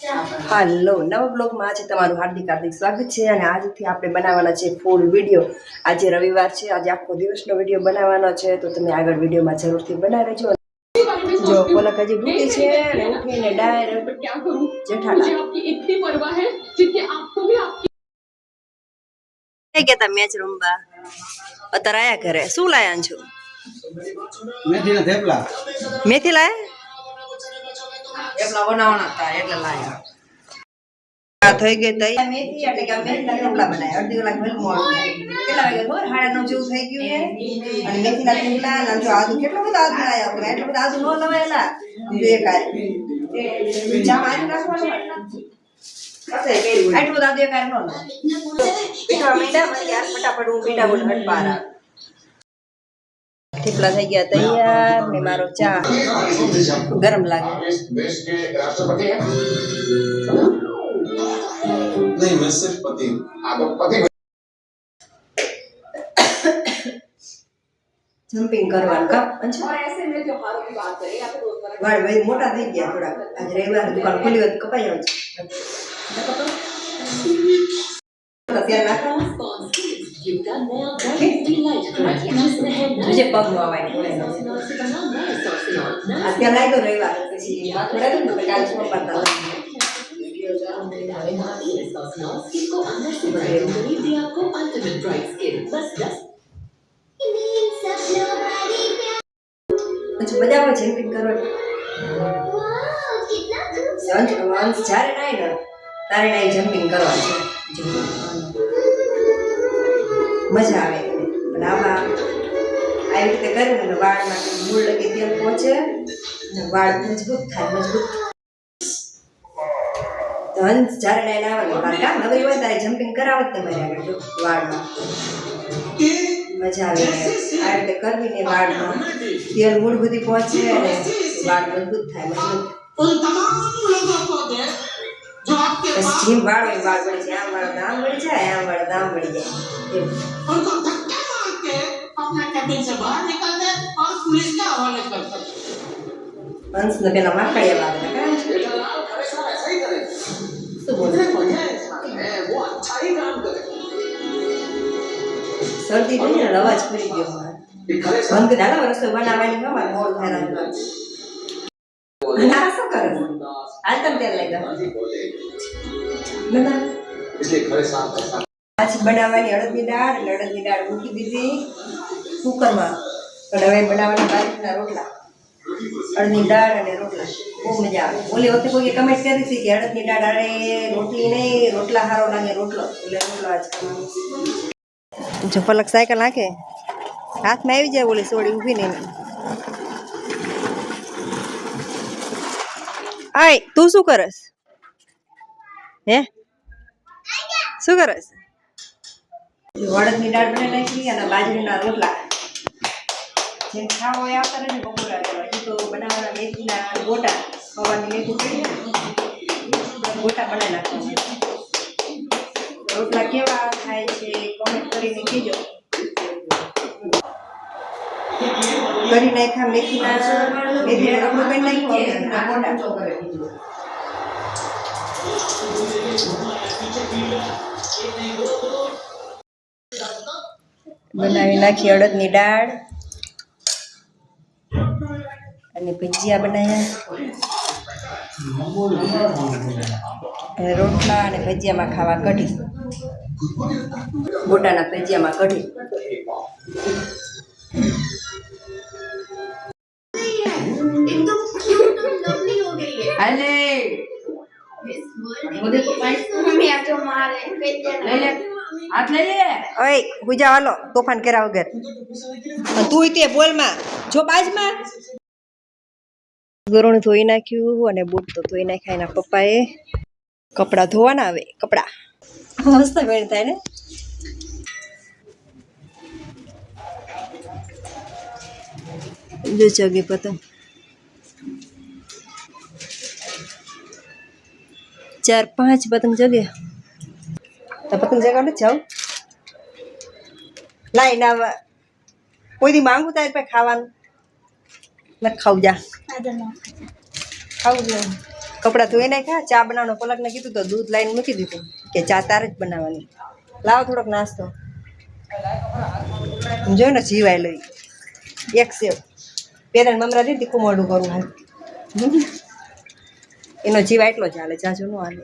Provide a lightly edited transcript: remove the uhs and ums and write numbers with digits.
હાલો નવા બ્લોગમાં આજે તમારું હાર્દિક હાર્દિક સ્વાગત છે અને આજથી આપણે બનાવવાના છે ફૂલ વિડીયો. આજે રવિવાર છે, આજે આખો દિવસનો વિડીયો બનાવવાનો છે, તો તમે આગળ વિડીયોમાં જરૂરથી બનાવી રહેજો. જો પલક હજી ઉઠી છે અને ઉઠીને ડાયરેક્ટ જેઠાલાલ કેતા મેચ રમવા અત્યારે આયા ઘરે. શું લાયા છો? મેથીના થેપલા. મેથી લાયા? થેપલા બનાવવાના હતા એટલે લાયા. થઈ ગઈ તૈયાર મેથી એટલે કે મેથીના થેપલા બનાવ્યા. અડધી કલાક વહેલું મોડું કેટલા વાગે ખબર? 9:30 જેવું થઈ ગયું છે અને મેથીના થેપલા અને જો આદુ કેટલું બધું આદુ લાયા આપણે. એટલું બધું આદુ ન લવાયેલા બે કાય જામ આદુ નાખવાનું આટલું બધું આદુ એક કાય ન પીઠા મીઠા મને યાર ફટાફટ હું પીઠા બોલ હટપારા થેપલા થઈ ગયા તૈયાર ને મારો ચા ગરમ લાગે. नहीं मैं सिर्फ पति आप पति જમ્પિંગ કરવાનું કામ વાળ ભાઈ મોટા થઈ ગયા થોડા. આજ રવિવાર દુકાન ખુલી હોય તો કપાઈ આવે છે અત્યારે નાખવાનું પગનું આવાય અત્યારે લાગ્યો રવિવાર પછી માથું લાગ્યું ને કાલે શું કરતા મજા આવે જમ્પિંગ કરવાની. જ્યારે નાય ને તારે નાય જમ્પિંગ કરવાનું છે, મજા આવે. અને આમાં આવી રીતે કરીને વાળમાં મૂળ લગી તેલ પહોંચે અને વાળ મજબૂત થાય. મજબૂત હંસ જ્યારે નાય આવવાનું કામ નવી હોય તારે જમ્પિંગ કરાવત તમારે આગળ વાળમાં મજા આવે. આ રીતે કરવી ને વાળમાં તેલ મૂળ બધી પહોંચે અને વાળ મજબૂત થાય. મજબૂત જીમ વાળ હોય વાળ વળી જાય. આમ વાળ આમ વળી જાય, આમ વાળ આમ વળી જાય. હંસ ને પેલા માખડિયા વાળા શું બોલે શરદી થઈ ને અવાજ ફરી ગયો. બંધ દાડા રસોઈ બનાવવાની ખબર મોડ થાય ના શું કરે હાલ તમે તેલ લઈ ગયા પાછી બનાવવાની અડદની દાળ. અને અડદની દાળ મૂકી દીધી કુકરમાં. અને હવે બનાવવાના બાજરીના રોટલા. અડદની દાળ અને રોટલા બહુ મજા આવે. ઓલી વખતે કોઈ કમેન્ટ કરી હતી કે અડદની દાળ અરે રોટલી નહીં રોટલા સારો લાગે રોટલો, એટલે રોટલો આજ કરવાનો. જો પલક સાયકલ નાખે હાથમાં આવી જાય ઓલી સોડી ઊભી નહીં. આય તું શું કરસ? હે શું કરસ? અડદની દાળ બનાવી નાખી અને બાજરીના રોટલા. જેમ ખાવો એ આવતા રહેશે બપોરા. હજી તો બનાવવાના મેથીના ગોટા. સવારની મેથી પડી ગોટા બનાવી નાખવાના. રોટલા કેવા થાય છે કોમેન્ટ કરીને કહેજો. કરી નાખ્યા મેથીના રોટલો કરી નાખ્યો. બનાવી નાખી અડદની દાળ અને ભજીયા બનાવ્યા. રોટલા અને ભજીયામાં ખાવા કઢી. ગોટાના ભજીયામાં કઢી. અલે ઓય હુજા હાલો તોફાન કર્યા વગર. તું તે બોલમાં જો બાજમાં ગરોણ ધોઈ નાખ્યું અને બૂટ તો ધોઈ નાખ્યા એના પપ્પાએ. કપડા ધોવાના આવે કપડા મસ્ત વેણ થાય ને. જો જગે પતંગ 4-5 પતંગ જગે. તો પતંગ જગાડો જાઓ લાઈ ના કોઈ દી માંગુ તારે પાસે ખાવાનું ન ખાવ જા ખાવું જોઈએ. કપડાં ધોઈ નાખ્યા, ચા બનાવવાનો પલકને કીધું તો દૂધ લાઈને મૂકી દીધું કે ચા તારે જ બનાવવાની. લાવો થોડોક નાસ્તો. જો ને જીવાય લઈ એક સેવ પેદા મમરા દીધી તીખું મોઢું કરવું હાલ. એનો જીવા એટલો જ હાલે, જાજુ ન હાલે.